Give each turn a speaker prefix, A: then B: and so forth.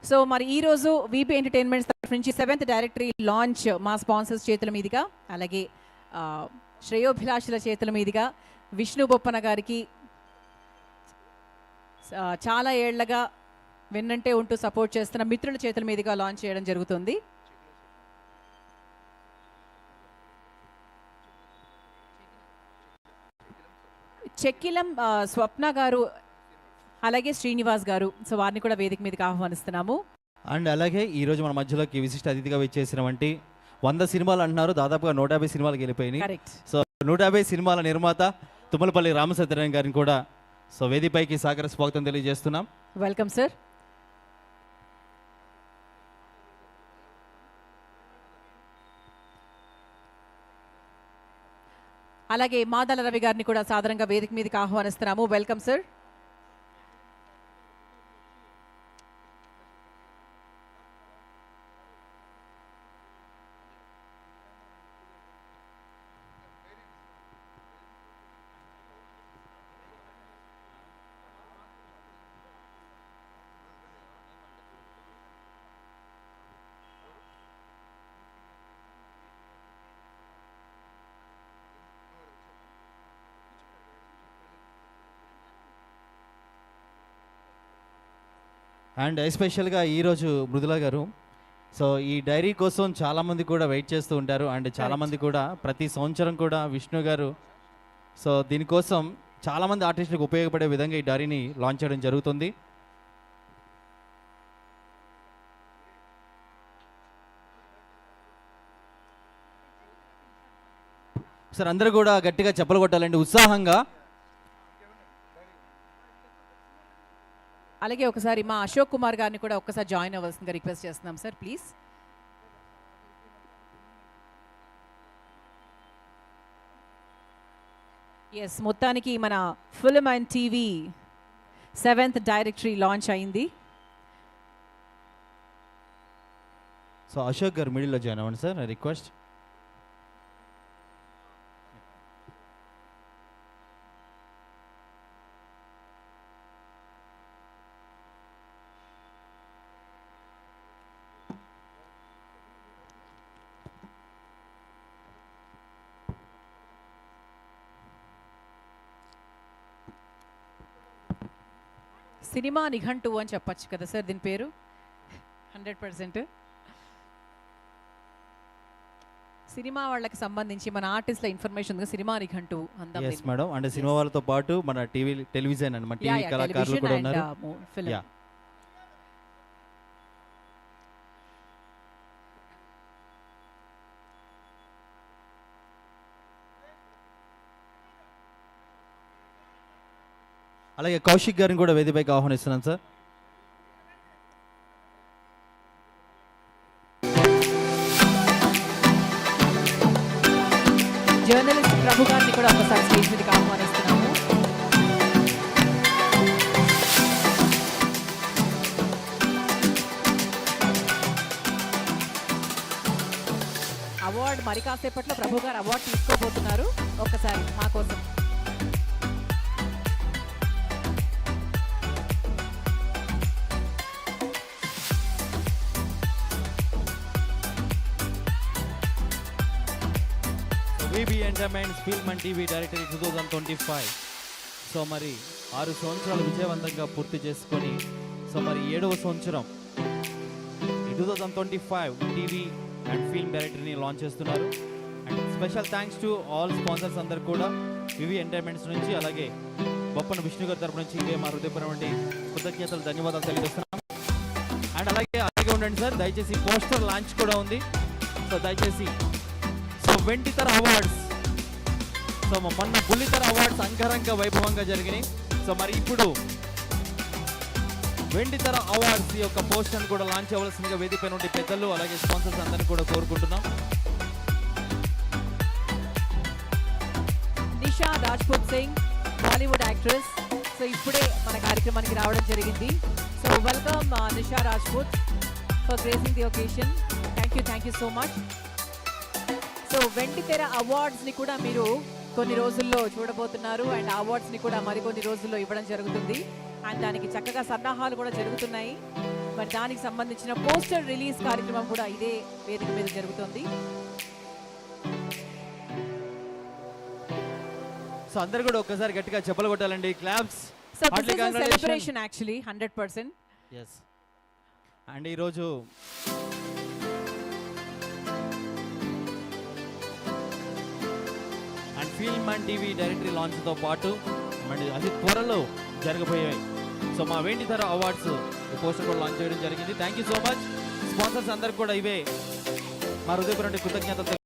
A: So మరి ఈరోజు VP entertainments తరఫు నుంచి 7th డైరెక్టరీ లాంచ్ మా స్పాన్సర్స్ చేతుల మీదుగా, అలాగే శ్రేయోభిలాషుల చేతుల మీదుగా విష్ణు బొప్పన గారికి చాలా ఏళ్లగా వెన్నంటే ఉంటూ సపోర్ట్ చేస్తున్న మిత్రుల చేతుల మీదుగా లాంచ్ చేయడం జరుగుతుంది. చెక్కిలం స్వప్న గారు అలాగే శ్రీనివాస్ గారు, సో వారిని కూడా వేదిక మీదకి ఆహ్వానిస్తున్నాము.
B: అండ్ అలాగే ఈరోజు మన మధ్యలోకి విశిష్ట అతిథిగా వచ్చేసినటువంటి 100 సినిమాలు అంటున్నారు, దాదాపుగా 150 సినిమాలకు వెళ్ళిపోయినాయి. సో 150 సినిమాల నిర్మాత తుమ్మలపల్లి రామసత్యనారాయణ గారిని కూడా సో వేదికపైకి సాగర స్వాగతం తెలియజేస్తున్నాం.
A: Welcome sir. అలాగే మాదాల రవి గారిని కూడా సాధారణంగా వేదిక మీదకి ఆహ్వానిస్తున్నాము. Welcome sir.
B: అండ్ ఎస్పెషల్గా ఈరోజు మృదుల గారు సో ఈ డైరీ కోసం చాలామంది కూడా వెయిట్ చేస్తూ ఉంటారు. అండ్ చాలామంది కూడా ప్రతి సంవత్సరం కూడా విష్ణు గారు సో దీనికోసం చాలామంది ఆర్టిస్టులకు ఉపయోగపడే విధంగా ఈ డైరీని లాంచ్ చేయడం జరుగుతుంది. సార్ అందరూ కూడా గట్టిగా చెప్పలు కొట్టాలండి ఉత్సాహంగా.
A: అలాగే ఒకసారి మా అశోక్ కుమార్ గారిని కూడా ఒక్కసారి జాయిన్ అవ్వాల్సిందిగా రిక్వెస్ట్ చేస్తున్నాం సార్, ప్లీజ్. ఎస్, మొత్తానికి మన film and TV 7th directory launch అయింది.
B: సో అశోక్ గారు మిడిల్లో జాయిన్ అవ్వండి సార్, రిక్వెస్ట్.
A: సినిమా నిఘంటు అని చెప్పచ్చు కదా సార్ దీని పేరు? 100% సినిమా వాళ్ళకి సంబంధించి మన ఆర్టిస్ట్ల ఇన్ఫర్మేషన్ సినిమా నిఘంటు అంతా.
B: yes madam. అంటే సినిమా వాళ్ళతో పాటు మన టెలివిజన్ అన్నమాట, టీవీ కళాకారులు కూడా ఉన్నారు. అలాగే కౌశిక్ గారిని కూడా వేదికపైకి ఆహ్వానిస్తున్నాను సార్.
A: జర్నలిస్ట్ ప్రభు గారిని కూడా ఒకసారి స్టేజ్ మీదకి ఆహ్వానిస్తున్నాము. అవార్డు మరి కాసేపట్లో ప్రభు గారు అవార్డు తీసుకోబోతున్నారు. ఒక్కసారి మా కోసం.
B: VB entertainments film and TV directory 2025. So మరి 6 సంవత్సరాలు విజయవంతంగా పూర్తి చేసుకొని సో మరి 7వ సంవత్సరం 2025 టీవీ అండ్ ఫిల్మ్ డైరెక్టరీని లాంచ్ చేస్తున్నారు. And special thanks to all sponsors అందరు కూడా వీబీ ఎంటర్టైన్మెంట్స్ నుంచి, అలాగే బొప్పన విష్ణు గారి తరపు నుంచి ఇవే మా హృదయపరమైన కృతజ్ఞతలు, ధన్యవాదాలు తెలియజేస్తున్నాం. అండ్ అలాగే ఉండండి సార్, దయచేసి పోస్టర్ లాంచ్ కూడా ఉంది. సో దయచేసి వెండితెర అవార్డ్స్, సో మొన్న బుల్లితెర అవార్డ్స్ అంగరంగ వైభవంగా జరిగినాయి. సో మరి ఇప్పుడు వెండితెర అవార్డ్స్ యొక్క పోస్టర్ కూడా లాంచ్ అవ్వాల్సిందిగా వేదికపై నుండి పెద్దలు అలాగే స్పాన్సర్స్ అందరినీ కూడా కోరుకుంటున్నాం.
A: Nisha Rajput Singh, Bollywood actress, so ఇప్పుడే మన కార్యక్రమానికి రావడం జరిగింది. So welcome Nisha Rajput for gracing the occasion. Thank you so much. So వెండితెర అవార్డ్స్ని కూడా మీరు కొన్ని రోజుల్లో చూడబోతున్నారు. అండ్ అవార్డ్స్ని కూడా మరికొన్ని రోజుల్లో ఇవ్వడం జరుగుతుంది. అండ్ దానికి చక్కగా సన్నాహాలు కూడా జరుగుతున్నాయి. మరి దానికి సంబంధించిన పోస్టర్ రిలీజ్ కార్యక్రమం కూడా ఇదే వేదిక మీద జరుగుతుంది.
B: సో అందరు కూడా ఒక్కసారి గట్టిగా చెప్పలు కొట్టాలండి, claps.
A: So this is a celebration actually 100%.
B: yes and ఈరోజు and film and TV directory లాంచ్తో పాటు మరి అతి త్వరలో జరగబోయాయి. సో మా వెండితెర అవార్డ్స్ ఈ పోస్టర్ కూడా లాంచ్ చేయడం జరిగింది. Thank you so much. Sponsors అందరికి కూడా ఇవే మా హృదయపూర్వక కృతజ్ఞతలు.